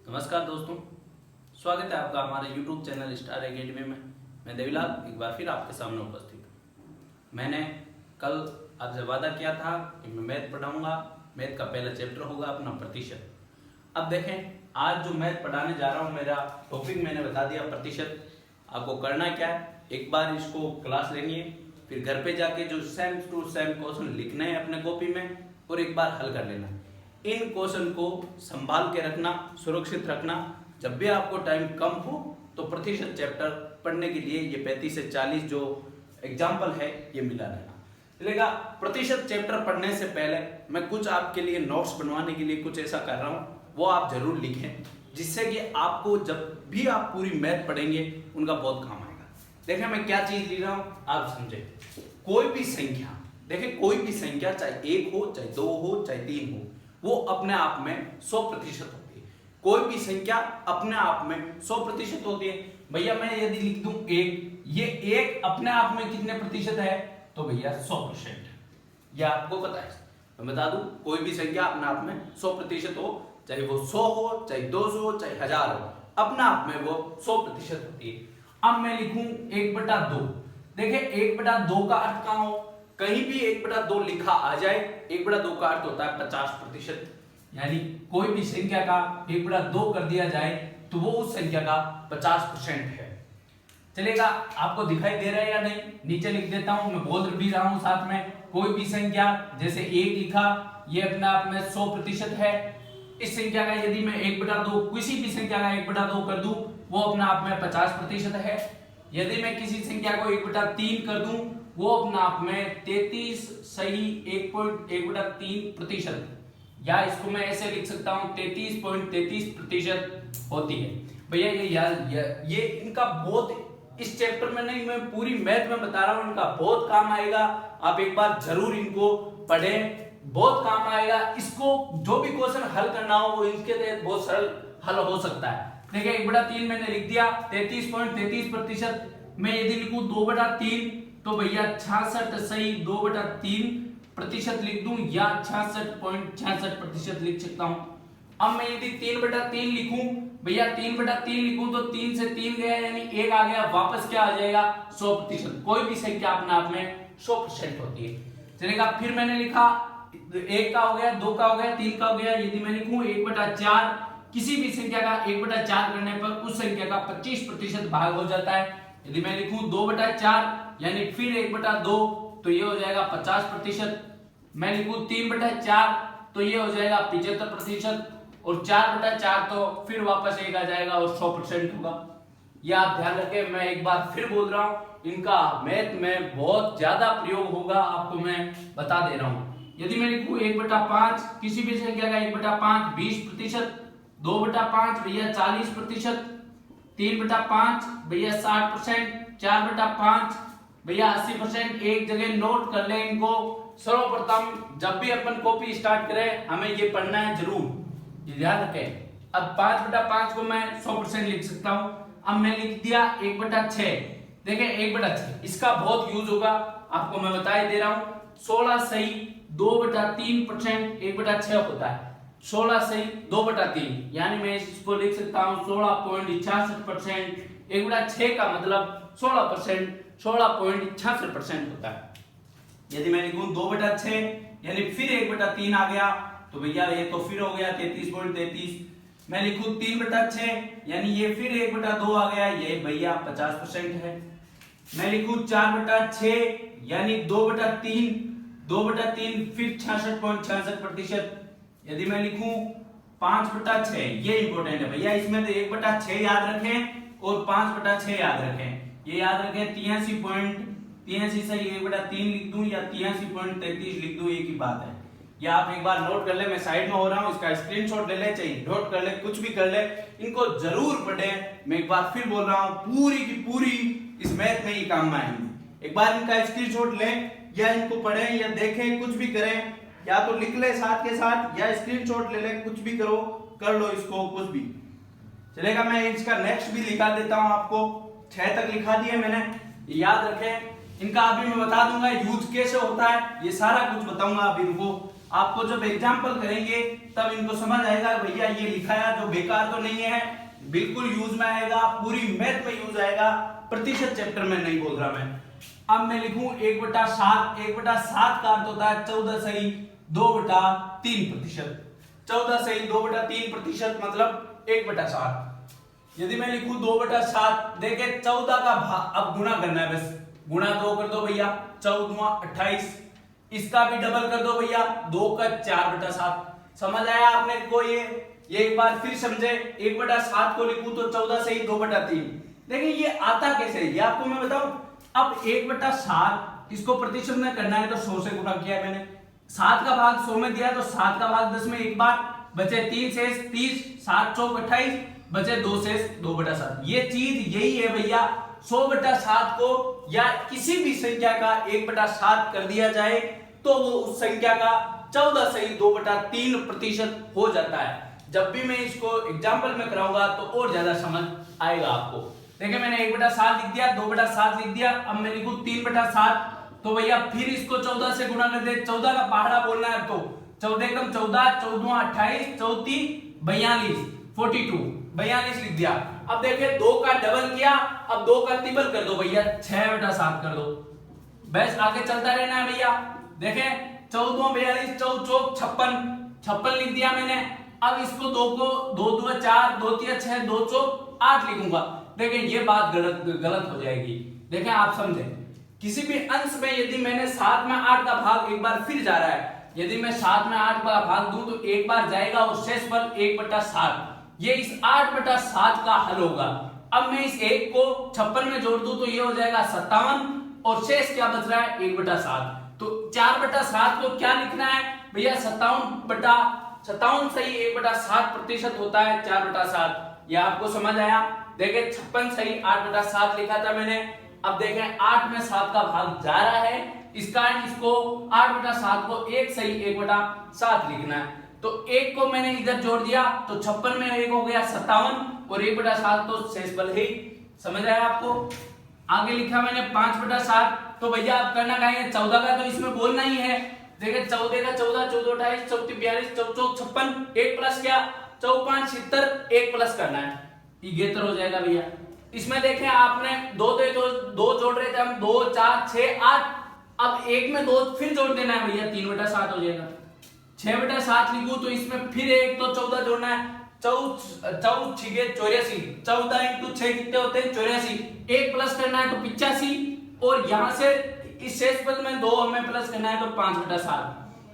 नमस्कार दोस्तों, स्वागत है आपका हमारे YouTube चैनल स्टार एकेडमी में। मैं देवीलाल एक बार फिर आपके सामने उपस्थित हूँ। मैंने कल आपसे वादा किया था कि मैं मैथ पढ़ाऊँगा। मैथ का पहला चैप्टर होगा अपना प्रतिशत। अब देखें, आज जो मैथ पढ़ाने जा रहा हूँ, मेरा टॉपिक मैंने बता दिया प्रतिशत। आपको करना क्या है, एक बार इसको क्लास लेनी है, फिर घर पे जाके जो सेम टू सेम क्वेश्चन लिखने हैं अपने कॉपी में और एक बार हल कर लेना। इन क्वेश्चन को संभाल के रखना, सुरक्षित रखना। जब भी आपको टाइम कम हो तो प्रतिशत चैप्टर पढ़ने के लिए ये 35 से 40 जो एग्जाम्पल है ये मिला रहना चलेगा। प्रतिशत चैप्टर पढ़ने से पहले मैं कुछ आपके लिए नोट्स बनवाने के लिए कुछ ऐसा कर रहा हूँ, वो आप जरूर लिखें, जिससे कि आपको जब भी आप पूरी मैथ पढ़ेंगे उनका बहुत काम आएगा। देखें मैं क्या चीज लिख रहा हूँ, आप समझे। कोई भी संख्या, देखें कोई भी संख्या, चाहे 1 हो, चाहे 2 हो, चाहे 3 हो, वो अपने आप में 100% होती है। कोई भी संख्या अपने आप में 100% होती है। भैया मैं यदि लिख दूं 1, ये 1 अपने आप में कितने प्रतिशत है, तो भैया 100%। ये आपको पता है। मैं बता दूं, कोई भी संख्या अपने आप में 100% हो, चाहे वो 100 हो, चाहे 200 हो, चाहे 1000 हो, अपने आप में वो 100% होती है। अब मैं लिखूं 1/2। देखिए 1/2 का अर्थ कहां हो, कहीं भी 1/2 लिखा आ जाए, 1/2 का अर्थ होता है 50%। यानी कोई भी संख्या का 1/2 कर दिया जाए तो वो उस संख्या का 50% है। चलेगा, आपको दिखाई दे रहा है या नहीं? नीचे लिख देता हूं, मैं बोल भी रहा हूं साथ में। कोई भी संख्या, जैसे 1 लिखा, ये अपने आप में 100% है। इस संख्या का यदि मैं 1/2, किसी भी संख्या का 1/2 कर दूं, वो अपने आप में 50% है। यदि मैं किसी संख्या को 1/3 कर दूं, वो अपने आप में 33 सही 1.1/3%, या इसको मैं ऐसे लिख सकता हूं 33.33% होती है। भैया ये इनका बहुत, इस चैप्टर में नहीं, मैं पूरी मैथ में बता रहा हूं, इनका बहुत काम आएगा। आप एक बार जरूर इनको पढ़ें, बहुत काम आएगा। इसको जो भी क्वेश्चन हल करना हो वो इनके तहत बहुत सरल हल हो सकता है। देखिए 1/3 मैंने लिख दिया, 33.33%। मैं यदि लिखूं 2/3 तो भैया 66 सही 2/3% लिख दूं, या 66.66% लिख सकता हूं। अब मैं यदि 3/3 लिखूं, भैया 3/3 लिखूं तो 3 से 3 गया, यानी 1 आ गया, वापस क्या आ जाएगा 100%। कोई भी संख्या अपने आप में 100% होती है। चलेगा, फिर मैंने लिखा 1 का हो गया, 2 का हो गया, 3 का हो गया। यदि मैं लिखूं 1/4, किसी भी संख्या का 1/4 करने पर उस संख्या का 25% भाग हो जाता है। यदि मैं लिखूं 2/4 यानी फिर 1/2, तो ये हो जाएगा 50%। मैं लिखूं 3/4 तो ये हो जाएगा 75%, और 4/4 तो फिर वापस 1 आ जाएगा और 100% होगा। ये आप ध्यान रखें। मैं एक बार फिर बोल रहा हूं, इनका मैथ में बहुत ज्यादा प्रयोग होगा, आपको मैं बता दे रहा हूं। यदि मैं लिखूं 1/5, किसी भी संख्या का 1/5 20%, 2/5 भैया 40%, 3/5 भैया 60%, 4/5 भैया 80%। एक जगह नोट कर ले इनको। सर्वप्रथम जब भी अपन कॉपी स्टार्ट करें, हमें ये पढ़ना है जरूर, ये ध्यान रखें। अब 5/5 को मैं 100% लिख सकता हूं। अब मैं लिख दिया 1/6। देखिए 1/6 इसका बहुत यूज होगा, आपको मैं बता ही दे रहा हूं। 16 सही 2/3% 1/6 होता है। 16 सही 2/3, यानी मैं इसको लिख सकता हूं 16.66%। 1/6 का मतलब 16%, 16.66% होता है। यदि मैं लिखूं 2/6 यानी फिर 1/3 आ गया, तो भैया ये तो फिर हो गया 33.33। मैं लिखूं 3/6 यानी ये फिर 1/2 आ गया, ये भैया 50% है। मैं लिखूं 4/6 यानी 2/3, 2/3 फिर 66.66%। यदि मैं लिखूं 5/6, ये इंपॉर्टेंट है भैया, इसमें तो 1/6 याद रखें और 5/6 याद रखें। ये याद रखें 83.83 सही 1/3 लिख दूं या 83.33 लिख दूं, एक ही बात है। या आप एक बार नोट कर ले, मैं साइड में हो रहा हूं, इसका स्क्रीनशॉट ले ले, चाहिए नोट कर ले, कुछ भी कर ले, इनको जरूर पढ़ें। मैं एक बार फिर बोल रहा हूं, पूरी की पूरी इस मैथ में ही काम आएंगे। एक बार इनका स्क्रीनशॉट लें, या इनको पढ़ें या देखें, कुछ भी करें, या तो लिख ले साथ के साथ या स्क्रीनशॉट ले ले, कुछ भी करो, कर लो इसको, कुछ भी चलेगा। मैं इसका नेक्स्ट भी लिखा देता हूं आपको, 6 तक लिखा दिए मैंने, याद रखें। इनका अभी मैं बता दूंगा यूज कैसे होता है, ये सारा कुछ बताऊंगा अभी, रुको आपको जब एग्जाम्पल करेंगे तब इनको समझ आएगा भैया ये लिखा है जो बेकार तो नहीं है, बिल्कुल यूज में आएगा, पूरी मैथ में यूज आएगा, प्रतिशत चैप्टर में नहीं बोल रहा मैं। अब मैं लिखूं 1/7, 1/7 का अर्थ होता है 14 सही 2/3%। 14 सही 2/3% मतलब 1/7। यदि मैं लिखूं 2/7, देखे 14 का भाग, अब गुणा करना है, बस गुणा 2 कर दो भैया, 14 28, इसका भी डबल कर दो भैया, 2 का 4/7। समझ आया आपने को? ये एक बार फिर समझे, 1/7 को लिखूं तो 14 सही 2/3। देखिए ये आता कैसे, ये आपको मैं बताऊं। अब 1/7 इसको प्रतिशत में करना है तो 100 से गुणा किया है मैंने, 7 का भाग 100 में दिया तो 7 का भाग 10 में एक बार, बचे 3 शेष 30, 7 चौक 28, बचे 2 शेष 2/7। ये चीज यही है भैया, 100/7 को या किसी भी संख्या का 1/7 कर दिया जाए तो वो उस संख्या का 14 सही 2/3% हो जाता है। जब भी मैं इसको एग्जाम्पल में कराऊंगा तो और ज्यादा समझ आएगा आपको। देखिए मैंने 1/7 लिख दिया, 2/7 लिख दिया, अब मैं लिखूं 3/7, तो भैया फिर इसको 14 से गुणा कर दे, 14 का पहाड़ा बोलना है तो 14 एकम 14, 14 28, 34 42, 42 लिख दिया। अब देखिए 2 का डबल किया, अब 2 का ट्रिपल कर दो भैया, 6/7 कर दो, बस आगे चलता रहना है भैया। देखे 14 42, 4 चौक 56 लिख दिया मैंने। अब इसको 2 को 2 2 4, 2 3 6, 2 चौक 8 लिखूंगा। देखिए ये बात गलत हो जाएगी। देखें आप समझे, किसी भी अंश में यदि मैंने 7 में 8 का भाग एक बार फिर जा रहा है, यदि मैं 7 में 8 का भाग दूं तो एक बार जाएगा और शेष पर 1/7, ये इस 8/7 का हल होगा। अब मैं इस 1 को 56 में जोड़ दूं तो ये हो जाएगा 57 और शेष क्या बच रहा है 1/7। तो 4/7 को क्या लिखना है भैया, 57 सही 1/7% होता है 4/7। ये आपको समझ आया? देखें 56 सही 8/7 लिखा था मैंने। अब देखें 8 में 7 का भाग जा रहा है, इस कारण इसको 8/7 को 1 सही 1/7 लिखना है। तो 1 को मैंने इधर जोड़ दिया तो 56 में 1 हो गया 57 और 1/7 तो शेष बल है। समझ आया आपको? आगे लिखा मैंने 5/7, तो भैया आप करना क्या है, 14 का तो इसमें बोलना ही है। देखिए 14 का 14, 14 28, 34 42, 4 56, 1 प्लस क्या 4 5 76, 1 प्लस करना है, ये हो जाएगा भैया। इसमें देखें आपने 2 जोड़ रहे थे हम, 2 4 6 8, अब 1 में 2 फिर जोड़ देना है भैया, 3/7 हो जाएगा। 6/7 लिखूं तो इसमें फिर 1 तो 14 जोड़ना है, 14 6 84, 14 इंटू 6 कितने होते हैं 84, 1 प्लस करना है तो 85 और यहां से इस शेष पद में 2 हमें प्लस करना है तो 5/7।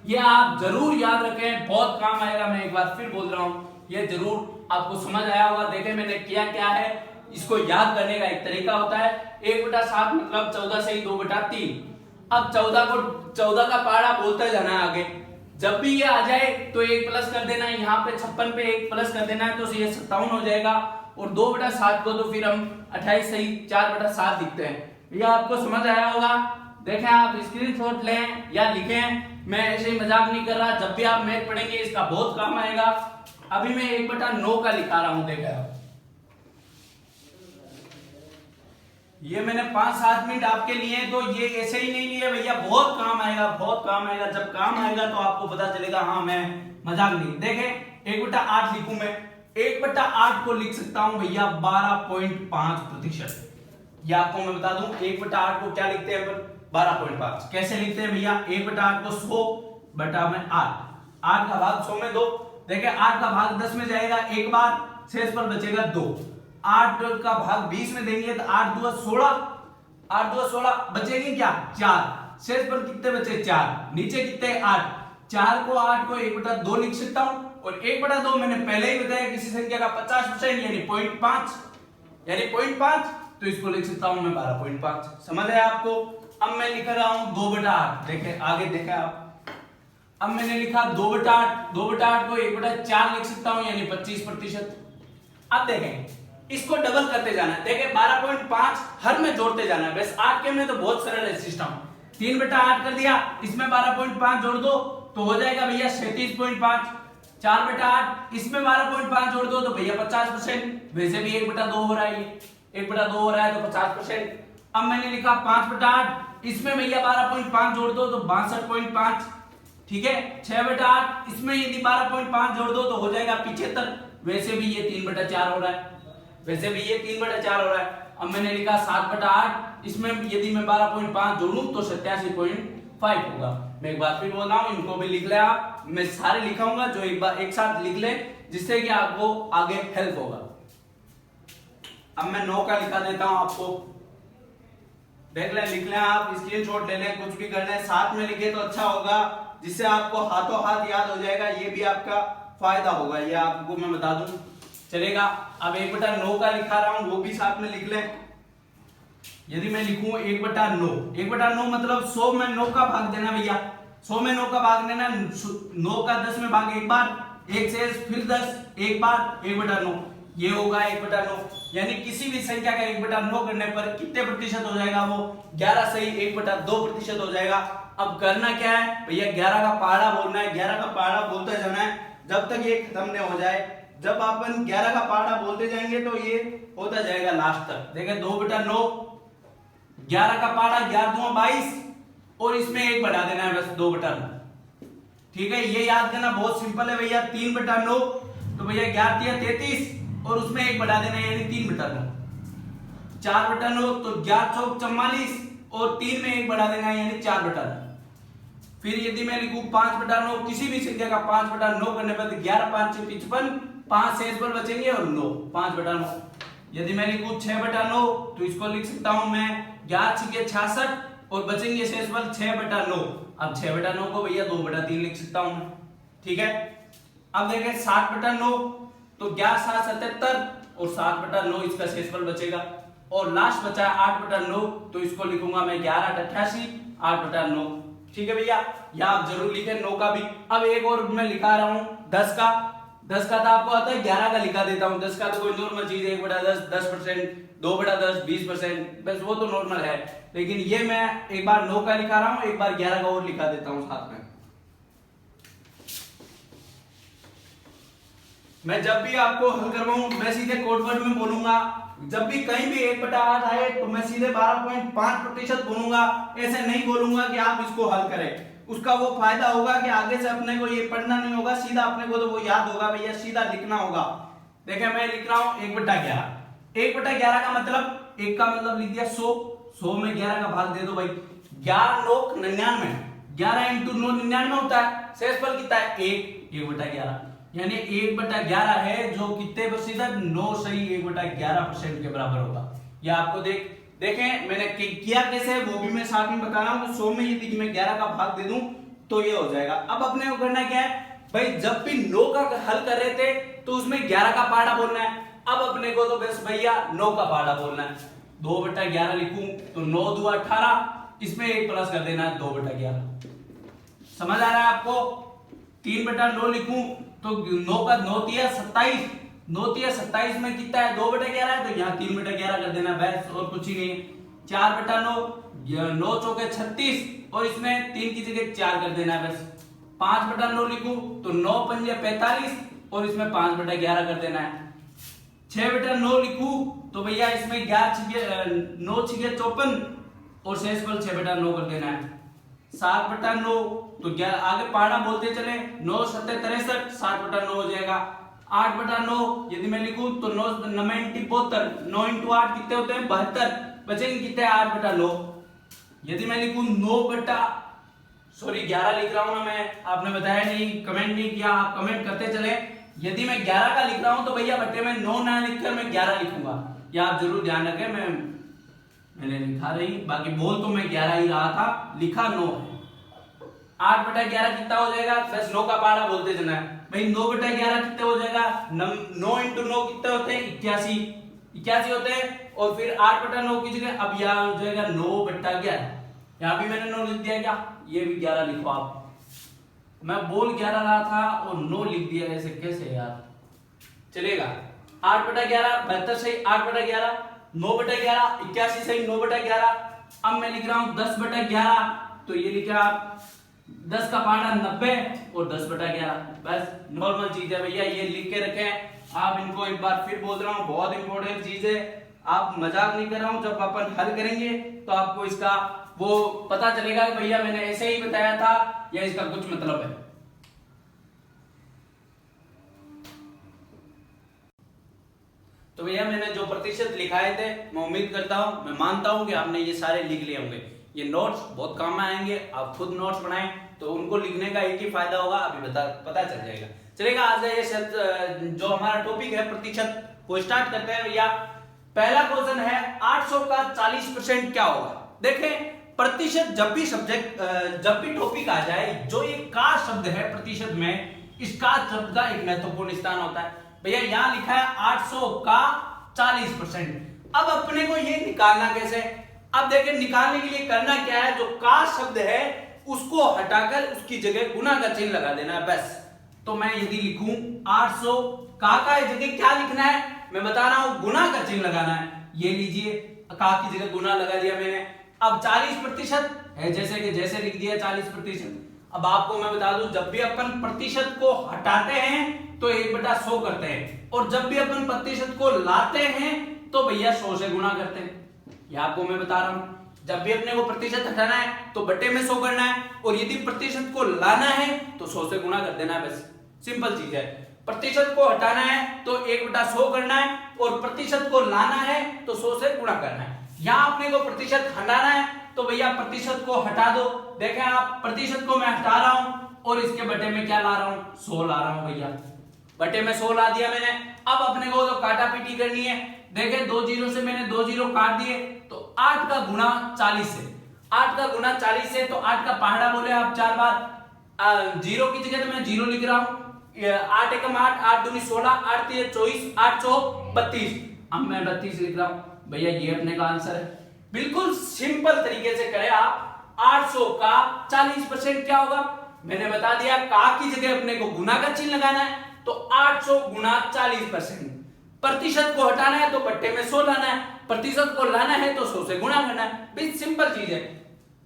ये आप जरूर याद रखें, बहुत काम आएगा। मैं एक बार फिर बोल रहा हूं, ये जरूर आपको समझ आया होगा। देखें मैंने किया क्या है, इसको याद करने का एक तरीका होता है, 1/7 मतलब 14 सही 2/3। अब 14 का पहाड़ा बोलते जाना है आगे, जब भी ये आ जाए तो 1 प्लस कर देना है, यहाँ पे 56 पे 1 प्लस कर देना है तो ये 57 हो जाएगा और 2/7 को तो फिर हम 28 सही 4/7 लिखते हैं। ये आपको समझ आया होगा। देखें आप स्क्रीनशॉट लें या लिखें, मैं ऐसे ही मजाक नहीं कर रहा, जब भी आप मैथ पढ़ेंगे इसका बहुत काम आएगा। अभी मैं 1/9 का लिखा रहा हूं, देखा ये मैंने 5-7 मिनट आपके लिए, तो ये ऐसे ही नहीं लिए भैया, बहुत काम आएगा, बहुत काम आएगा। जब काम आएगा तो आपको पता चलेगा हाँ मैं मजाक नहीं। देखें 1/8 लिखूं मैं, 1/8 को लिख सकता हूं भैया 12.5%। ये आपको मैं बता दूं 1/8 को क्या लिखते हैं, 12.5 कैसे लिखते हैं भैया, 1/8 को 100/8, 8 का भाग 100 में 2। देखिए 8 का भाग 10 में जाएगा एक बार, शेष पर बचेगा 2। 8 का भाग 20 में देंगे तो 8 2 16, 8 2 16, बचेगी क्या 4, शेष पर कितने बचे 4, नीचे कितने 8, 4 को 8 को 1/2 लिख सकता हूं और 1/2 मैंने पहले ही बताया किसी संख्या का 50% यानी 0.5, यानी 0.5, तो इसको लिख सकता हूं मैं 12.5। समझ है आपको? अब मैं लिख रहा हूं 2/8, देखें आगे देखा आप, अब मैंने लिखा 2/8, 2/8 को 1/4 लिख सकता हूं यानी 25%। अब देखें इसको डबल करते जाना है, देखिए 12.5 हर में जोड़ते जाना है, बस 8 के में तो बहुत सरल है सिस्टम। 3/8 कर दिया, इसमें 12.5 जोड़ दो तो हो जाएगा भैया 37.5। 4/8 इसमें 12.5 जोड़ दो तो भैया 50%, वैसे भी 1/2 हो रहा है, ये 1/2 हो रहा है तो 50%। अब मैंने लिखा 5/8, इसमें भैया 12.5 जोड़ दो तो 62.5, ठीक है 6/8, इसमें यदि 12.5 जोड़ दो तो हो जाएगा 75। वैसे भी ये 3/4 हो रहा है, वैसे भी ये 3/4 हो रहा है। अब मैंने लिखा 7/8, इसमें यदि मैं 12.5 जोड़ूं तो 87.5 होगा। मैं एक बात फिर बोल रहा हूं, इनको भी लिख ले आप, मैं सारे लिखाऊंगा जो एक बार एक साथ लिख ले, जिससे कि आपको आगे हेल्प होगा। अब मैं 9 का लिखा देता हूं आपको, देख लें, लिख लें आप, स्क्रीनशॉट ले लें, कुछ भी कर लें, साथ में लिखे तो अच्छा होगा, जिससे आपको हाथों हाथ याद हो जाएगा, ये भी आपका फायदा होगा, ये आपको मैं बता दूं, चलेगा। अब 1/9 का लिखा रहा हूं, वो भी साथ में लिख लें। यदि मैं लिखूं 1/9, 1/9 मतलब 100 में 9 का भाग देना भैया, 100 में 9 का भाग देना, 9 का 10 में भाग एक बार, 1 से फिर 10 एक बार, 1/9 ये होगा 1/9। यानी किसी भी संख्या का 1/9 करने पर कितने प्रतिशत हो जाएगा वो 11 सही 1/2% हो जाएगा। अब करना क्या है भैया, 11 का पहाड़ा बोलना है, 11 का पहाड़ा बोलते जाना है जब तक ये खत्म नहीं हो जाए। जब अपन 11 का पहाड़ा बोलते जाएंगे तो ये होता जाएगा लास्ट तक। देखें 2/9, 11 का पहाड़ा 11 दूं 22 और इसमें 1 बढ़ा देना है बस 2/9। ठीक है, ये याद करना बहुत सिंपल है भैया। 3/9 तो भैया 11 33 और उसमें 1 बढ़ा देना है यानी 3/9। 4/9 तो 11 चौक 44 और 3 में 1 बढ़ा देना है यानी 4/9। फिर यदि मैं लिखूं 5/9, किसी भी संख्या का 5/9 करने पर 11 5 से 55, 5 शेष पर बचेंगे और 9 5/9। यदि मैं लिखूं 6/9 तो इसको लिख सकता हूं मैं 11 6 66 और बचेंगे शेष पर 6/9। अब 6/9 को भैया 2/3 लिख सकता हूं मैं। ठीक है, अब देखें 7/9 तो 11 7 77 और 7/9 इसका शेषफल बचेगा। और लास्ट बचा 8/9 तो इसको लिखूंगा मैं 11 88 8/9। ठीक है भैया, या आप जरूर लिखें 9 का भी। अब एक और मैं लिखा रहा हूं 10 का। 10 का तो आपको आता है, 11 का लिखा देता हूं। 10 का तो कोई नॉर्मल चीज है, 1/10 10%, 2/10 20%, बस वो तो नॉर्मल है। लेकिन ये मैं एक बार 9 का लिखा रहा हूं, एक बार 11 का और लिखा देता हूं साथ में। मैं जब भी आपको हल करवाऊं मैं सीधे कोड वर्ड में बोलूंगा। जब भी कहीं भी 1/8 आए तो मैं सीधे 12.5% बोलूंगा, ऐसे नहीं बोलूंगा कि आप इसको हल करें। उसका वो फायदा होगा कि आगे से अपने को ये पढ़ना नहीं होगा, सीधा अपने को तो वो याद होगा भैया, सीधा लिखना होगा। देखिए मैं लिख रहा हूं 1/11। 1/11 का मतलब, एक का मतलब लिख दिया 100, 100 में 11 का भाग दे दो भाई। 11 9 99, 11 × 9 99 होता है। शेषफल कितना है 1, 1/11 यानी 1/11 है जो कितने प्रतिशत 9 सही 1/11% के बराबर होगा। यह आपको देखें मैंने किया कैसे वो भी मैं साथ में बता रहा हूं। 100 में यदि मैं 11 का भाग दे दूं तो ये हो जाएगा। अब अपने को करना क्या है भाई, जब भी 9 का हल कर रहे थे तो उसमें 11 का पहाड़ा बोलना है। अब अपने को तो बस भैया 9 का पहाड़ा बोलना है। 2/11 लिखूं तो 9 2 18, इसमें 1 प्लस कर देना है 2/11। समझ आ रहा है आपको। 3/9 लिखूं तो 9 का 9 तिया 27, 9 तिया 27 में कितना है 2/11 है तो यहाँ 3/11 कर देना बस, और कुछ ही नहीं। 4/9 9 चौके 36 और इसमें 3 की जगह 4 कर देना है बस। 5/9 लिखूं तो 9 पंजे 45 और इसमें 5/11 कर देना है। 6/9 लिखूं तो भैया इसमें 9 6 54 और शेषफल 6/9 कर देना है। 7/9 तो क्या आगे पहाड़ा बोलते चले, 9 7 63 7/9 हो जाएगा। 8/9 यदि मैं लिखूं तो 9 9 72, 9 × 8 कितने होते हैं 72, बचेंगे कितने 8/9। यदि मैं लिखूं 11 लिख रहा हूं ना मैं, आपने बताया नहीं, कमेंट नहीं किया, आप कमेंट करते चले। यदि मैं 11 का लिख रहा हूं तो भैया बट्टे में 9 ना लिखकर मैं 11 लिखूंगा, या आप जरूर ध्यान रखें। मैंने लिखा रही, बाकी बोल तो मैं 11 ही रहा था, लिखा 9। 8/11 कितना हो जाएगा, बस 9 का पहाड़ा बोलते जाना है भाई। 9/11 कितना हो जाएगा, 9 × 9 कितने होते हैं 81 होते हैं। और फिर 8/9 की जगह अब यहाँ हो जाएगा 9/11। यहाँ भी मैंने 9 लिख दिया क्या, ये भी 11 लिखो आप। मैं बोल 11 रहा था और 9 लिख दिया, ऐसे कैसे यार चलेगा। 8/11 72 सही 8/11, 9/11 81 सही 9/11। अब मैं लिख रहा हूं 10/11 तो ये लिखा आप 10 का पहाड़ा 90 और 10/11, बस नॉर्मल चीज है भैया, ये लिख के रखें आप। इनको एक बार फिर बोल रहा हूं, बहुत इंपॉर्टेंट चीज है, आप मजाक नहीं कर रहा हूं। जब अपन हल करेंगे तो आपको इसका वो पता चलेगा कि भैया मैंने ऐसे ही बताया था या इसका कुछ मतलब है। तो भैया मैंने जो प्रतिशत लिखाए थे मैं उम्मीद करता हूं, मैं मानता हूं कि आपने ये सारे लिख लिए होंगे। ये नोट्स बहुत काम में आएंगे, आप खुद नोट्स बनाएं तो उनको लिखने का एक ही फायदा होगा, अभी पता चल जाएगा। चलेगा, आज ये जो हमारा टॉपिक है प्रतिशत वो स्टार्ट करते हैं भैया। पहला क्वेश्चन है 800 का 40% क्या होगा। देखें प्रतिशत जब भी टॉपिक आ जाए, जो ये का शब्द है प्रतिशत में, इस का शब्द का एक महत्वपूर्ण स्थान होता है। भैया यहां लिखा है 800 का 40%। अब अपने को ये निकालना कैसे। अब देखिए निकालने के लिए करना क्या है, जो का शब्द है उसको हटाकर उसकी जगह गुना का चिन्ह लगा देना है बस। तो मैं यदि लिखूं 800 का जगह क्या लिखना है, मैं बता रहा हूं गुना का चिन्ह लगाना है। ये लीजिए का की जगह गुना लगा दिया मैंने। अब 40% है, जैसे लिख दिया 40%। अब आपको मैं बता दूं, जब भी अपन प्रतिशत को हटाते हैं तो 1/100 करते हैं, और जब भी अपन प्रतिशत को लाते हैं तो भैया 100 से गुणा करते हैं। ये आपको मैं बता रहा हूं, जब भी अपने को प्रतिशत हटाना है तो बटे में 100 करना है, और यदि प्रतिशत को लाना है तो 100 से गुणा कर देना है बस। सिंपल चीज है। प्रतिशत को हटाना है तो 1/100 करना है, और प्रतिशत को लाना है तो 100 से गुणा करना है। यहां अपने को प्रतिशत हटाना है तो भैया प्रतिशत को हटा दो। देखें आप, प्रतिशत को मैं हटा रहा हूं और इसके बटे में क्या ला रहा हूं, 100 ला रहा हूं भैया। बटे में 100 ला दिया मैंने। अब अपने को तो काटा पीटी करनी है। देखें 2 जीरो से मैंने 2 जीरो काट दिए, तो 8 का गुना 40 से, 8 का गुना 40 से, तो 8 का पहाड़ा बोले आप 4 बार। जीरो की जगह तो मैं जीरो लिख रहा हूं। 8 एकम 8, 8 दूनी 16, 8 3 24, 8 चौक 32। अब मैं 32 लिख रहा हूं भैया, ये अपने का आंसर है। बिल्कुल सिंपल तरीके से करें आप। 800 का 40% क्या होगा, मैंने बता दिया। का की जगह अपने को गुना का चिन्ह लगाना है, तो 800 गुना 40%। प्रतिशत को हटाना है तो बट्टे में 100 लाना है, प्रतिशत को लाना है तो 100 से गुणा करना है। बिल्कुल सिंपल चीज है।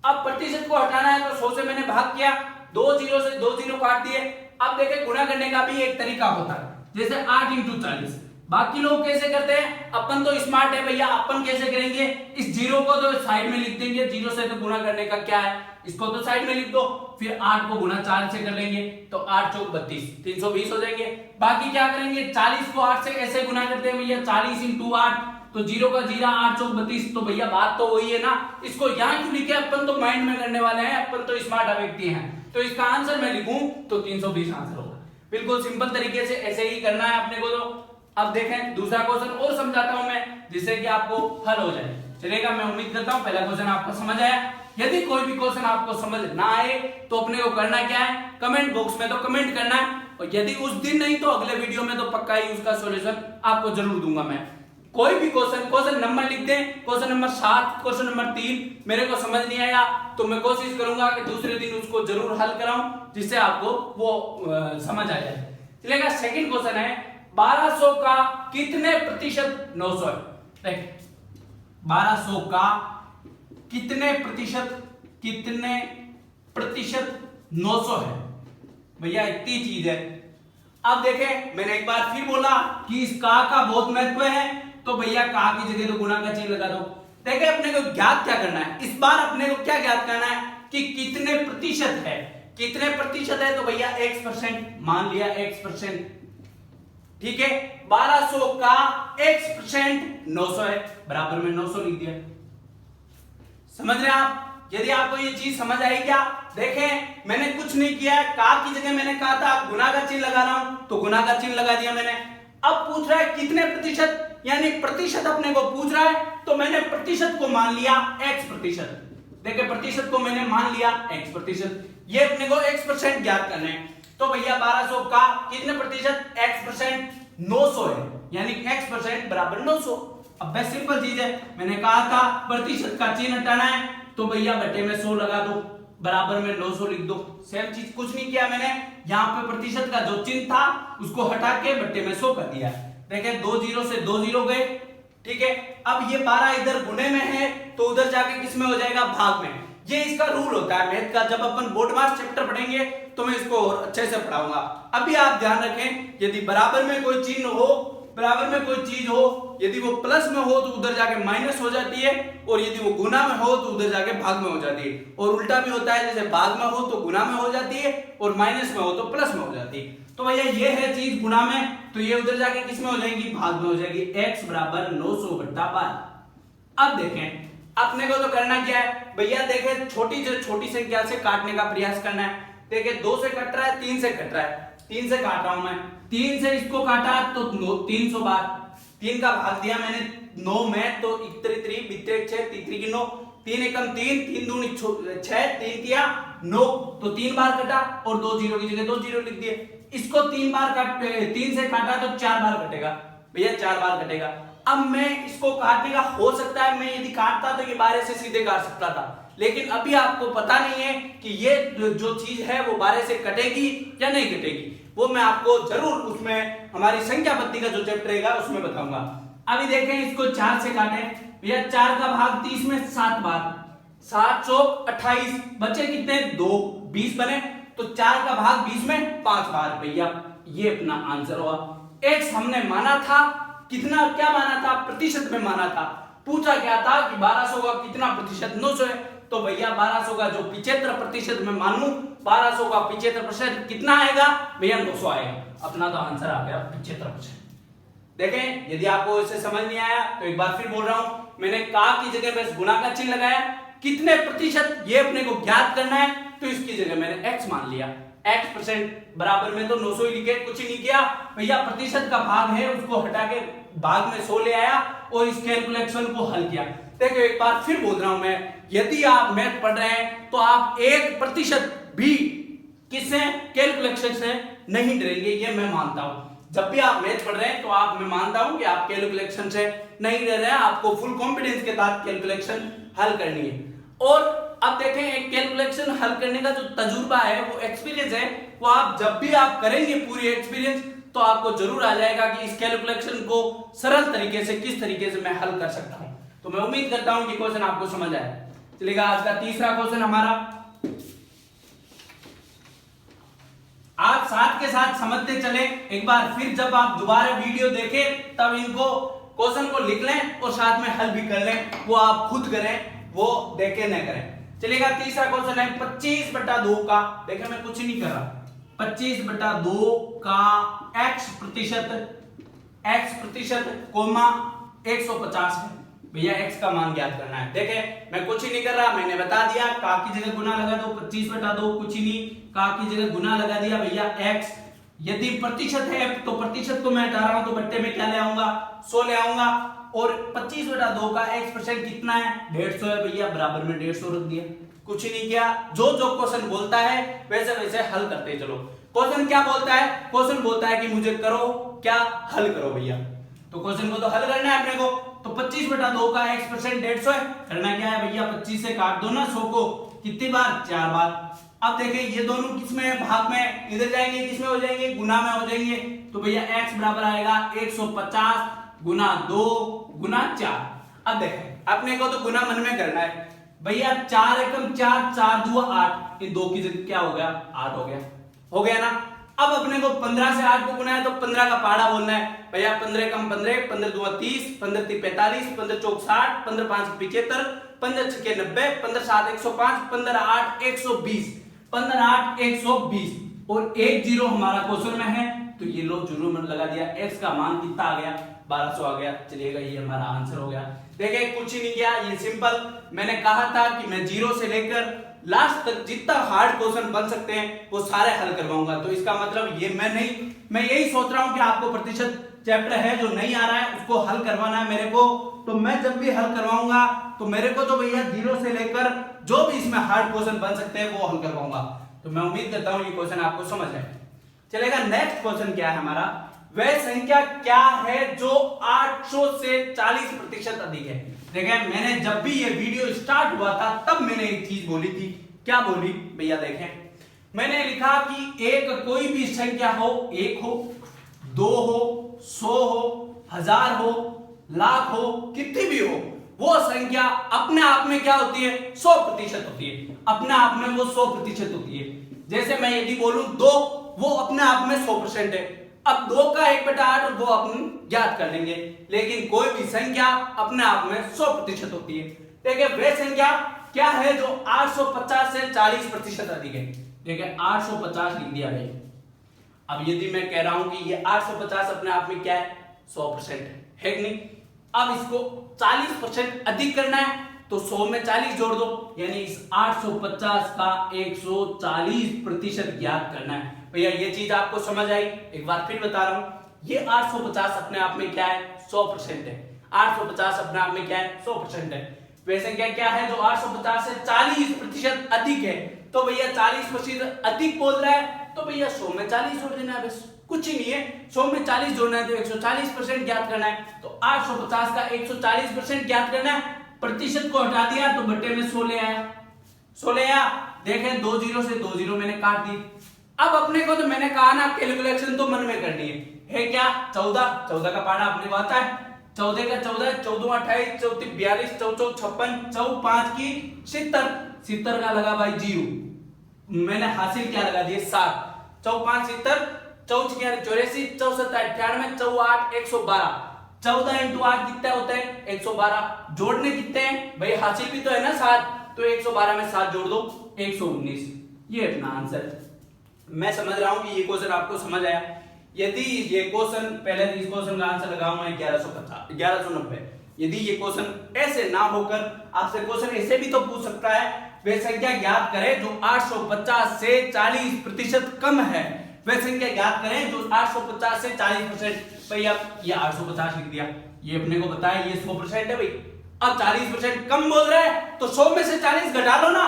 अब प्रतिशत को हटाना है तो 100 से मैंने भाग किया, 2 जीरो से 2 जीरो काट दिए। अब देखें गुणा करने का भी एक तरीका होता है, जैसे 8 × 40। बाकी लोग कैसे करते हैं, अपन तो स्मार्ट है भैया, अपन कैसे करेंगे, इस जीरो को तो साइड में लिख देंगे। जीरो से तो गुणा करने का क्या है, इसको तो साइड में लिख दो। फिर 8 को गुणा 4 से कर लेंगे तो 8 चौक 32, 320 हो जाएंगे। बाकी क्या करेंगे, 40 को 8 से ऐसे गुणा करते हैं भैया, 40 × 8, तो जीरो का जीरा 8 चौक 32। तो भैया बात तो वही है ना। इसको यहाँ क्यों लिखे, अपन तो माइंड में करने वाले हैं, अपन तो स्मार्ट व्यक्ति हैं। तो इसका आंसर मैं लिखूं तो 320 आंसर होगा। बिल्कुल सिंपल तरीके से ऐसे ही करना है अपने को। तो अब देखें दूसरा क्वेश्चन और समझाता हूं मैं, जिससे कि आपको हल हो जाए। चलेगा, मैं उम्मीद करता हूं पहला क्वेश्चन आपको समझ आया। यदि कोई भी क्वेश्चन आपको समझ ना आए तो अपने को करना क्या है, कमेंट बॉक्स में तो कमेंट करना है, और यदि उस दिन नहीं तो अगले वीडियो में तो पक्का ही उसका सॉल्यूशन आपको जरूर दूंगा मैं। कोई भी क्वेश्चन नंबर लिख दें, क्वेश्चन नंबर 7, क्वेश्चन नंबर 3 मेरे को समझ नहीं आया तो मैं कोशिश करूंगा कि दूसरे दिन उसको जरूर हल कराऊं, जिससे आपको वो समझ आ जाए। चलेगा, सेकंड क्वेश्चन है 1200 का कितने प्रतिशत 900 है। 1200 का कितने प्रतिशत 900 है भैया, इतनी चीज है। अब देखें मैंने एक बार फिर बोला कि इस का बहुत महत्व है, तो भैया का की जगह तो गुणा का चिन्ह लगा दो। देखें अपने को ज्ञात क्या करना है, इस बार अपने को क्या ज्ञात करना है कि कितने प्रतिशत है। कितने प्रतिशत है तो भैया x%, मान लिया x%, ठीक है। 1200 का x% 900 है, बराबर में 900 लिख दिया। समझ रहे हैं आप। यदि आपको ये चीज समझ आई क्या, देखें मैंने कुछ नहीं किया है, का की जगह मैंने कहा था गुना का चिन्ह लगा रहा हूं, तो गुना का चिन्ह लगा दिया मैंने। अब पूछ रहा है कितने प्रतिशत, यानी प्रतिशत अपने को पूछ रहा है, तो मैंने प्रतिशत को मान लिया x%। देखिए प्रतिशत को मैंने मान लिया x%, ये अपने को x% ज्ञात करना है। तो भैया 1200 का कितने प्रतिशत, x% 900 है, यानी x% बराबर 900। अब बस सिंपल चीज है, मैंने कहा था प्रतिशत का चिन्ह हटाना है, तो भैया बटे में 100 लगा दो, बराबर में 900 लिख दो। सेम चीज, कुछ नहीं किया मैंने, यहाँ पे प्रतिशत का जो चिन्ह था उसको हटा के बटे में 100 कर दिया। देखें 2 जीरो से 2 जीरो गए, ठीक है। अब ये 12 इधर गुणे में है तो उधर जाके किस में हो जाएगा, भाग में। ये इसका रूल होता है मैथ का, जब अपन बोर्ड मास चैप्टर पढ़ेंगे तो मैं इसको और अच्छे से पढ़ाऊंगा। अभी आप ध्यान रखें, यदि बराबर में कोई चिन्ह हो बराबर में कोई चीज हो, यदि वो प्लस में हो तो उधर जाके माइनस हो जाती है, और यदि वो गुना में हो तो उधर जाके भाग में हो जाती है, और उल्टा भी होता है, जैसे भाग में हो तो गुना में हो जाती है और माइनस में हो तो प्लस में हो जाती है। तो भैया ये है चीज गुना में, तो ये उधर जाके किस में हो जाएगी, भाग में हो जाएगी। x बराबर 900/12। अब देखें अपने को तो करना क्या है भैया, देखें छोटी से छोटी संख्या से काटने का प्रयास करना है। देखें 2 से कट रहा है, 3 से कट रहा है, 3 से काट रहा हूं मैं, 3 से इसको काटा तो 300 बार, 3 का भाग दिया मैंने 9 में, तो 3 बित्ते 6 3 की 9, 3 एकम 3, 3 दूनी 6, 3 किया 9, तो 3 बार कटा और 2 जीरो की जगह 2 जीरो लिख दिए। इसको 3 बार काट, 3 से काटा तो 4 बार कटेगा भैया, 4 बार कटेगा। अब मैं इसको काटने का हो सकता है, मैं यदि काटता तो ये 12 से सीधे काट सकता था, लेकिन अभी आपको पता नहीं है कि ये जो चीज है वो 12 से कटेगी या नहीं कटेगी, वो मैं आपको जरूर उसमें हमारी संख्या पत्ती का जो चैप्टर रहेगा उसमें बताऊंगा। अभी देखें इसको 4 से काटें भैया, 4 का भाग 30 में 7 बार, 7 चौक 28, बचे कितने 2, 20 बने, तो 4 का भाग 20 में 5 बार भैया, ये अपना आंसर हुआ। x हमने माना था कितना, क्या माना था, प्रतिशत में माना था। पूछा क्या था कि 1200 का कितना प्रतिशत, 900 है, तो भैया 1200 का जो 75% में मानूं, 1200 का 75% कितना आएगा भैया, 900 आएगा। अपना तो आंसर आ गया 75%। देखें यदि आपको इसे समझ नहीं आया तो एक बार फिर बोल रहा हूं, मैंने का की जगह बस गुना का चिन्ह लगाया, कितने प्रतिशत ये अपने को ज्ञात करना है, तो इसकी जगह मैंने x मान लिया, x% बराबर में तो 900 ही लिखे, कुछ नहीं किया भैया, प्रतिशत का भाग है उसको हटा के भाग में 100 ले आया और इस कैलकुलेशन को हल किया। देखो एक बार फिर बोल रहा हूं मैं, यदि आप मैथ पढ़ रहे हैं तो आप 1% भी किससे, कैलकुलेशन से नहीं डरेंगे, ये मैं मानता हूं। जब भी आप मैथ पढ़ रहे हैं तो आप, मैं मानता हूं कि आप कैलकुलेशन से नहीं डर रहे हैं, आपको फुल कॉन्फिडेंस के साथ कैलकुलेशन हल करनी है। और अब देखें एक कैलकुलेशन हल करने का जो तजुर्बा है, वो एक्सपीरियंस है, वो आप जब भी आप करेंगे पूरी एक्सपीरियंस, तो आपको जरूर आ जाएगा कि इस कैलकुलेशन को सरल तरीके से किस तरीके से मैं हल कर सकता हूं। तो मैं उम्मीद करता हूं कि क्वेश्चन आपको समझ आए। चलिएगा आज का तीसरा क्वेश्चन हमारा, आप साथ के साथ समझते चले, एक बार फिर जब आप दोबारा वीडियो देखें तब इनको क्वेश्चन को लिख लें और साथ में हल भी कर लें, वो आप खुद करें, वो देखे न करें। चलिएगा तीसरा क्वेश्चन है 25/2 का, देखें मैं कुछ नहीं कर रहा, 25/2 का x% कोमा 150 है भैया, x का मान ज्ञात करना है। देखें मैं कुछ ही नहीं कर रहा, मैंने बता दिया, का की जगह गुना लगा दो, 25/2 कुछ ही नहीं, का की जगह गुना लगा दिया भैया x। यदि प्रतिशत है तो प्रतिशत को मैं हटा रहा हूं, तो बट्टे में क्या ले आऊंगा, 100 ले आऊंगा, और 25/2 का x% कितना है, 150 है भैया, बराबर में 150 रख दिया, कुछ ही नहीं किया। जो जो क्वेश्चन बोलता है वैसे वैसे हल करते चलो। क्वेश्चन क्या बोलता है, क्वेश्चन बोलता है कि मुझे करो क्या, हल करो भैया, तो क्वेश्चन को तो हल करना है अपने को। तो 25/2 का x% 150 है, करना क्या है भैया, 25 से काट दो ना 100 को, कितनी बार, 4 बार। अब देखिए ये दोनों किसमें है, भाग में, इधर जाएंगे किसमें हो जाएंगे, गुना में हो जाएंगे, तो भैया x बराबर आएगा 150 गुना 2 गुना 4। अब देखें अपने को तो गुना मन में करना है भैया, 4 एकम 4, 4 दूआ 8, इन दो की जगह क्या हो गया, 8 हो गया ना। अब अपने को 15 से 8 को गुना है तो 15 का पहाड़ा बोलना है भैया, 15 एकम 15, 15 दूआ 30, 15 3 45, 15 चौक 60, 15 5 75, 15 6 90, 15 7 105, 15 8 120, 15 8 120, और 1 0 हमारा क्वेश्चन में है, तो ये लो जीरो में लगा दिया, x का मान कितना आ गया, 1200 आ गया। चलिएगा ये हमारा आंसर हो गया। देखिए कुछ ही नहीं किया, ये सिंपल, मैंने कहा था कि मैं 0 से लेकर लास्ट तक जितना हार्ड क्वेश्चन बन सकते हैं वो सारे हल करवाऊंगा। तो इसका मतलब ये मैं यही सोच रहा हूं कि आपको प्रतिशत चैप्टर है जो नहीं आ रहा है उसको हल करवाना है मेरे को, तो मैं जब भी हल करवाऊंगा तो मेरे को तो भैया 0 से लेकर जो भी इसमें हार्ड क्वेश्चन बन सकते हैं वो हल करवाऊंगा। तो मैं उम्मीद करता हूं ये क्वेश्चन आपको समझ आए। चलेगा नेक्स्ट क्वेश्चन क्या है हमारा, वह संख्या क्या है जो 800 से 40% अधिक है। देखें मैंने जब भी ये वीडियो स्टार्ट हुआ था तब मैंने एक चीज बोली थी, क्या बोली भैया, देखें मैंने लिखा कि एक कोई भी संख्या हो, 1 हो 2 हो 100 हो 1000 हो लाख हो कितनी भी हो, वो संख्या अपने आप में क्या होती है, 100% होती है, अपने आप में वो 100% होती है। जैसे मैं यदि बोलूं 2, वो अपने आप में 100% है। अब 2 का 1/8 वो अपन ज्ञात कर लेंगे, लेकिन कोई भी संख्या अपने आप में 100% होती है। देखिए वह संख्या क्या है जो 850 से 40% अधिक है। देखिए 850 लिख दिया भाई। अब यदि मैं कह रहा हूं कि ये 850 अपने आप में क्या है, 100% है कि नहीं। अब इसको 40% अधिक करना है तो 100 में 40 जोड़ दो, यानी इस 850 का 140% ज्ञात करना है। भैया ये चीज आपको समझ आई? एक बार फिर बता रहा हूं, ये 850 अपने आप में क्या है, 100% है। 850 अपने आप में क्या है, 100% है। वह संख्या क्या है जो 850 से 40% अधिक है। तो भैया 40% अधिक बोल रहा है तो भैया 100 में 40 जोड़ देना है, बस कुछ ही नहीं है। 100 में 40 जोड़ना है तो 140% ज्ञात करना है। तो 850 का 140% ज्ञात करना है, प्रतिशत को हटा दिया तो बट्टे में 100 ले आया, 100 ले आया। देखें 2 जीरो से 2 जीरो मैंने काट दी। अब अपने को तो मैंने कहा ना कैलकुलेशन तो मन में करनी है क्या, 14 का पारा अपने को आता है। 14 का 14, 14 28, 34 42, 44 56, 4 5 की 70, 70 का लगा भाई 0, मैंने हासिल क्या लगा दिए 7, 4 5 70, 4 6 84, 4 7 98, 4 8 112, 14 इंटू 8 कितना होता है 112, जोड़ने कितने हैं भाई, हासिल भी तो है ना 7, तो 112 में 7 जोड़ दो 119, ये अपना आंसर है। मैं समझ रहा हूं कि ये क्वेश्चन आपको समझ आया। यदि ये क्वेश्चन, पहले इस क्वेश्चन का आंसर लगाऊंगा 1190। यदि ये क्वेश्चन ऐसे ना होकर आपसे क्वेश्चन ऐसे भी तो पूछ सकता है, वे संख्या ज्ञात करें जो 850 से 40% कम है। वे संख्या ज्ञात करें जो 850 से 40%। भैया ये 850 लिख दिया, ये अपने को बताया ये 100% है भाई। अब 40% कम बोल रहा है तो 100 में से 40 घटा लो ना,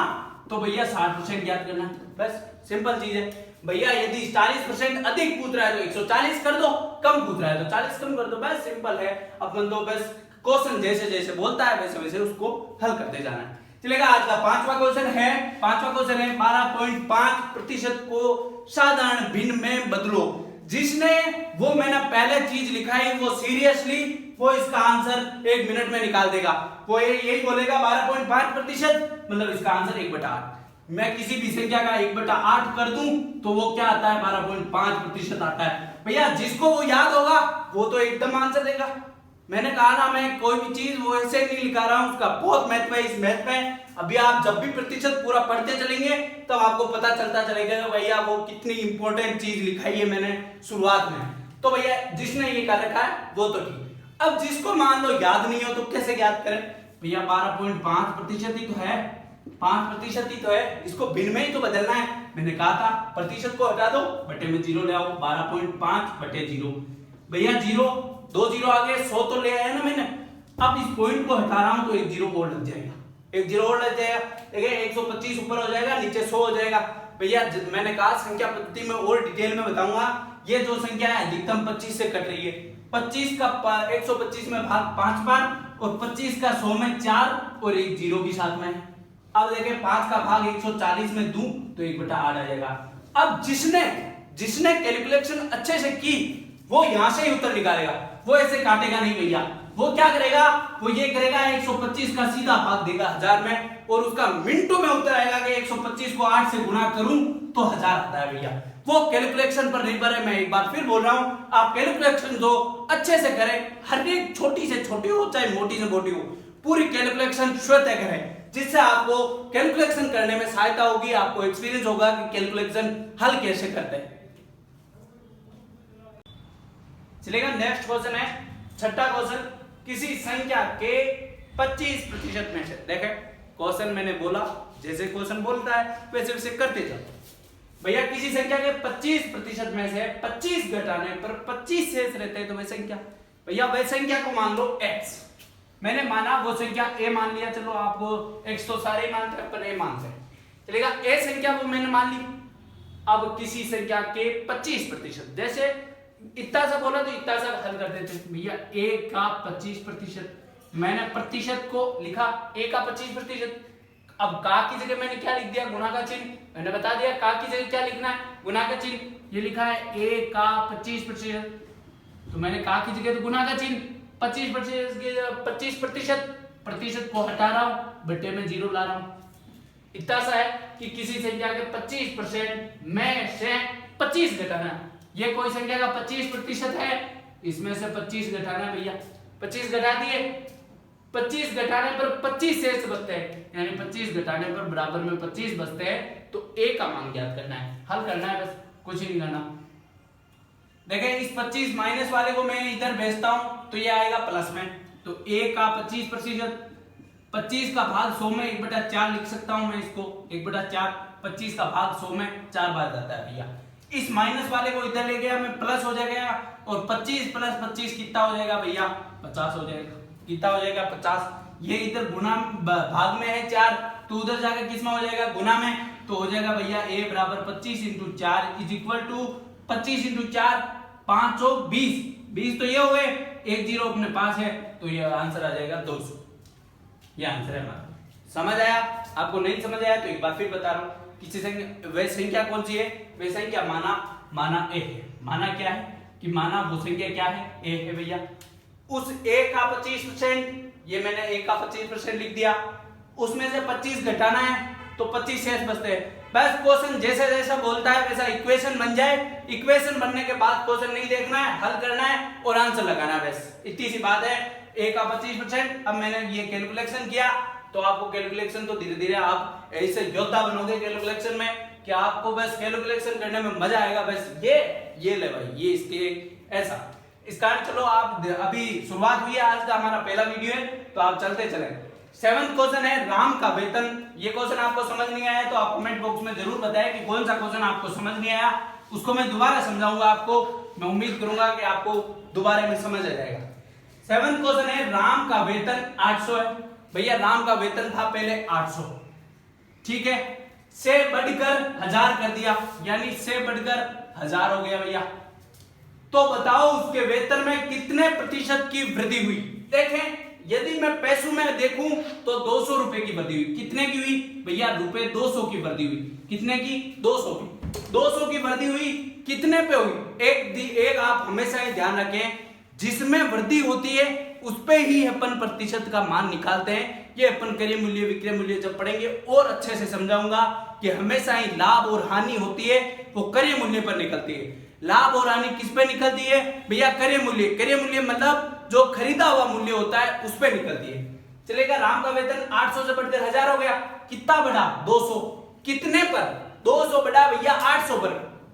तो भैया 60% ज्ञात करना है, बस सिंपल चीज है। भैया यदि 40% अधिक पूछ रहा है तो 140 कर दो, कम पूछ रहा है तो 40 कम कर दो, बस सिंपल है। अपन तो बस क्वेश्चन जैसे जैसे बोलता है वैसे वैसे उसको हल करते जाना है। चलेगा, आज का 5वां क्वेश्चन है। 5वां क्वेश्चन है 12.5% को साधारण भिन्न में बदलो। जिसने वो मैंने पहले चीज लिखा है वो सीरियसली वो इसका आंसर 1 मिनट में निकाल देगा। वो यही बोलेगा 12.5% मतलब इसका आंसर 1/8। मैं किसी भी संख्या का 1/8 कर दूं तो वो क्या आता है 12.5% आता है। भैया जिसको वो याद होगा वो तो एकदम आंसर देगा। मैंने कहा ना मैं कोई भी चीज वो ऐसे नहीं लिखा रहा हूं, उसका बहुत महत्व है इस मैथ में। अभी आप जब भी प्रतिशत पूरा पढ़ते चलेंगे तब आपको पता चलता चलेगा भैया वो कितनी इंपॉर्टेंट चीज लिखाई है मैंने शुरुआत में। तो भैया जिसने ये कर रखा है वो तो ठीक। अब जिसको मान लो याद नहीं हो तो कैसे याद करें भैया, 12.5% ही तो है, 5% ही तो है, इसको भिन्न में ही तो बदलना है। मैंने कहा था प्रतिशत को हटा दो बटे में 0 ले आओ, 12.5/0। भैया 0 2 जीरो आ गए, 100 तो ले आया ना मैंने। अब इस पॉइंट को हटा रहा हूं तो 1 0 और लग जाएगा, 1 0 और लग जाएगा। देखिए 125 ऊपर हो जाएगा, नीचे 100 हो जाएगा। भैया मैंने कहा संख्या पद्धति में और डिटेल में बताऊंगा। ये जो संख्या है अधिकतम 25 से कट रही है। 25 का 125 में भाग 5 बार और 25 का 100 में 4 और 1 0 भी साथ में है। अब देखिए 5 का भाग 140 में दूं तो 1/8 आ जाएगा। अब जिसने कैलकुलेशन अच्छे से की वो यहां से ही उत्तर निकालेगा, वो ऐसे काटेगा नहीं भैया। वो क्या करेगा, वो ये करेगा 125 का सीधा भाग देगा 1000 में और उसका मिनटों में उत्तर आएगा कि 125 को 8 से गुणा करूं तो 1000 आता है। भैया वो कैलकुलेशन पर निर्भर है। मैं एक बार फिर बोल रहा हूं, आप कैलकुलेशन जो अच्छे से करें, हर एक छोटी से छोटी हो चाहे मोटी से मोटी हो, पूरी कैलकुलेशन स्वतः करें, जिससे आपको कैलकुलेशन करने में सहायता होगी, आपको एक्सपीरियंस होगा कि कैलकुलेशन हल कैसे करते हैं। चलेगा, नेक्स्ट क्वेश्चन है 6ठा क्वेश्चन, किसी संख्या के 25% में से। देखें क्वेश्चन मैंने बोला, जैसे क्वेश्चन बोलता है वैसे वैसे करते जाओ। भैया किसी संख्या के 25% में से 25 घटाने पर 25 शेष रहते हैं तो वह संख्या, भैया वह संख्या को मान लो x। मैंने माना वो संख्या a मान लिया, चलो आपको x तो सारे ही मानते हैं पर a मानते हैं। चलेगा, a संख्या को मैंने मान ली। अब किसी संख्या के 25%, जैसे इतना सा बोला तो इतना सा हल कर देते भैया। a का 25%, मैंने प्रतिशत को लिखा a का 25%। अब का की जगह मैंने क्या लिख दिया, गुणा का चिन्ह। मैंने बता दिया का की जगह क्या लिखना है, गुणा का चिन्ह। ये लिखा है a का 25%, तो मैंने का की जगह तो गुणा का चिन्ह, 25% प्रतिशत को हटा रहा हूं बटे में 0 ला रहा हूं। इतना सा है कि किसी संख्या के 25% में से 25 घटाना है। ये कोई संख्या का 25% है, इसमें से 25 घटाना है भैया, 25 घटा दिए, 25 घटाने पर 25 शेष बचते हैं, यानी 25 घटाने पर बराबर में 25 बचते हैं। तो a का मान ज्ञात करना है, हल करना है, बस कुछ ही नहीं करना। देखें इस 25 माइनस वाले को मैं इधर भेजता हूं तो ये आएगा प्लस में, तो a का 25%, 25 का भाग 100 में 1/4 लिख सकता हूं मैं इसको, 1/4, 25 का भाग 100 में 4 बार जाता है भैया। इस माइनस वाले को इधर ले गया मैं, प्लस हो जाएगा, और 25 + 25 कितना हो जाएगा भैया, 50 हो जाएगा। कितना हो जाएगा, 50। ये इधर गुना भाग में है 4, तो उधर जाकर किस में हो जाएगा, गुना में, तो हो जाएगा भैया a बराबर 25 × 4 = 25 × 4 520, 20 तो ये हो गए, 1 0 अपने पास है, तो ये आंसर आ जाएगा 200। ये आंसर है हमारा। समझ आया? आपको नहीं समझ आया तो एक बार फिर बता रहा हूँ, किसी संख्या, वह संख्या कौन सी है, वह संख्या माना a है। माना क्या है कि माना वो संख्या क्या है, a है भैया। उस a का 25%, ये मैंने a का 25% लिख दिया, उसमें से 25 घटाना है तो 25 शेष बचते हैं। बस क्वेश्चन जैसे जैसा बोलता है वैसा इक्वेशन बन जाए, इक्वेशन बनने के बाद क्वेश्चन नहीं देखना है, हल करना है और आंसर लगाना है, बस इतनी सी बात है। a का 25%, अब मैंने ये कैलकुलेशन किया, तो आपको कैलकुलेशन तो धीरे धीरे आप ऐसे योद्धा बनोगे कैलकुलेशन में कि आपको बस कैलकुलेशन करने में मजा आएगा। बस ये ले भाई, ये इसके ऐसा इस कारण। चलो आप अभी शुरुआत हुई है, आज का हमारा पहला वीडियो है, तो आप चलते चले। 7th क्वेश्चन है राम का वेतन। ये क्वेश्चन आपको समझ नहीं आया तो आप कमेंट बॉक्स में जरूर बताएं कि कौन सा क्वेश्चन आपको समझ नहीं आया, उसको मैं दोबारा समझाऊंगा आपको। मैं उम्मीद करूंगा कि आपको दोबारा में समझ आ जाएगा। 7th क्वेश्चन है राम का वेतन 800 है भैया। राम का वेतन था पहले 800, ठीक है, से बढ़कर 1000 कर दिया, यानी से बढ़कर 1000 हो गया भैया। तो बताओ उसके वेतन में कितने प्रतिशत की वृद्धि हुई। देखें यदि मैं पैसों में देखूं तो 200 रुपए की वृद्धि हुई। कितने की हुई भैया, रुपए 200 की वृद्धि हुई। कितने की, 200 की। 200 की वृद्धि हुई, कितने पे हुई, एक आप हमेशा ही ध्यान रखें, जिसमें वृद्धि होती है उस पे ही अपन प्रतिशत का मान निकालते हैं। ये अपन क्रय मूल्य विक्रय मूल्य जब पढ़ेंगे और अच्छे से समझाऊंगा कि हमेशा ही लाभ और हानि होती है वो क्रय मूल्य पर निकलती है। लाभ और हानि किस पे निकलती है भैया, क्रय मूल्य। क्रय मूल्य मतलब जो खरीदा हुआ मूल्य होता है उस पे निकलती है। चलेगा, राम का वेतन 800 से बढ़कर 1000 हो गया। कितना बढ़ा, 200। कितने पर, 200 बढ़ा भैया 800 पर।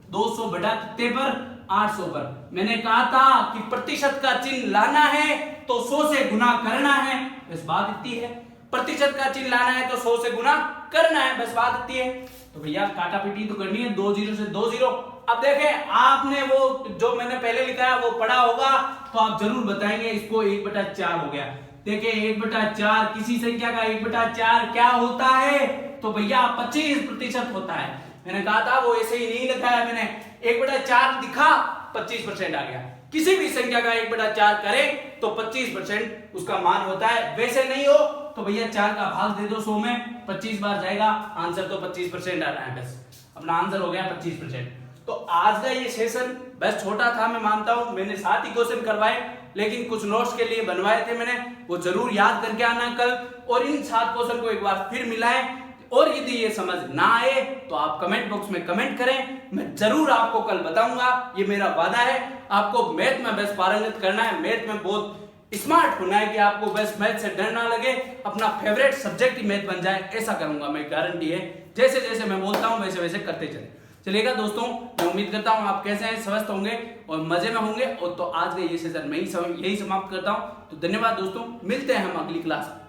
200 बढ़ा कितने पर, 800 पर। मैंने कहा था कि प्रतिशत का चिन्ह लाना है तो 100 से गुना करना है, बस बात इतनी है। प्रतिशत का चिन्ह लाना है तो 100 से गुना करना है, बस बात इतनी है। तो भैया काटा पीटी तो करनी है, 2 0 से 2 0। अब देखें आपने वो जो मैंने पहले लिखा है वो पढ़ा होगा तो आप जरूर बताएंगे। इसको 1/4 हो गया। देखिए 1/4 किसी संख्या का 1/4 क्या होता है, तो भैया 25% होता है। मैंने कहा था वो ऐसे ही नहीं लिखा है, मैंने 1/4 दिखा 25% आ गया। किसी भी संख्या का 1/4 करें तो 25% उसका मान होता है। वैसे नहीं हो तो भैया 4 का भाग दे दो 100 में, 25 बार जाएगा, आंसर तो 25% आ रहा है। बस अपना आंसर हो गया 25%। तो आज का ये सेशन बस छोटा था, मैं मानता हूं, मैंने 7 ही क्वेश्चन करवाए, लेकिन कुछ नोट्स के लिए बनवाए थे मैंने, वो जरूर याद करके आना कल, और इन 7 क्वेश्चन को एक बार फिर मिलाएं। और यदि ये समझ ना आए तो आप कमेंट बॉक्स में कमेंट करें, मैं जरूर आपको कल बताऊंगा, ये मेरा वादा है। आपको मैथ में बस पारंगत करना है, मैथ में बहुत स्मार्ट होना है कि आपको बस मैथ से डर ना लगे, अपना फेवरेट सब्जेक्ट ही मैथ बन जाए, ऐसा करूंगा मैं, गारंटी है। जैसे जैसे मैं बोलता हूं वैसे वैसे करते चले। चलिएगा दोस्तों, मैं उम्मीद करता हूं आप कैसे हैं, स्वस्थ होंगे और मजे में होंगे। और तो आज का ये सेशन मैं यही समाप्त करता हूं। तो धन्यवाद दोस्तों, मिलते हैं हम अगली क्लास में।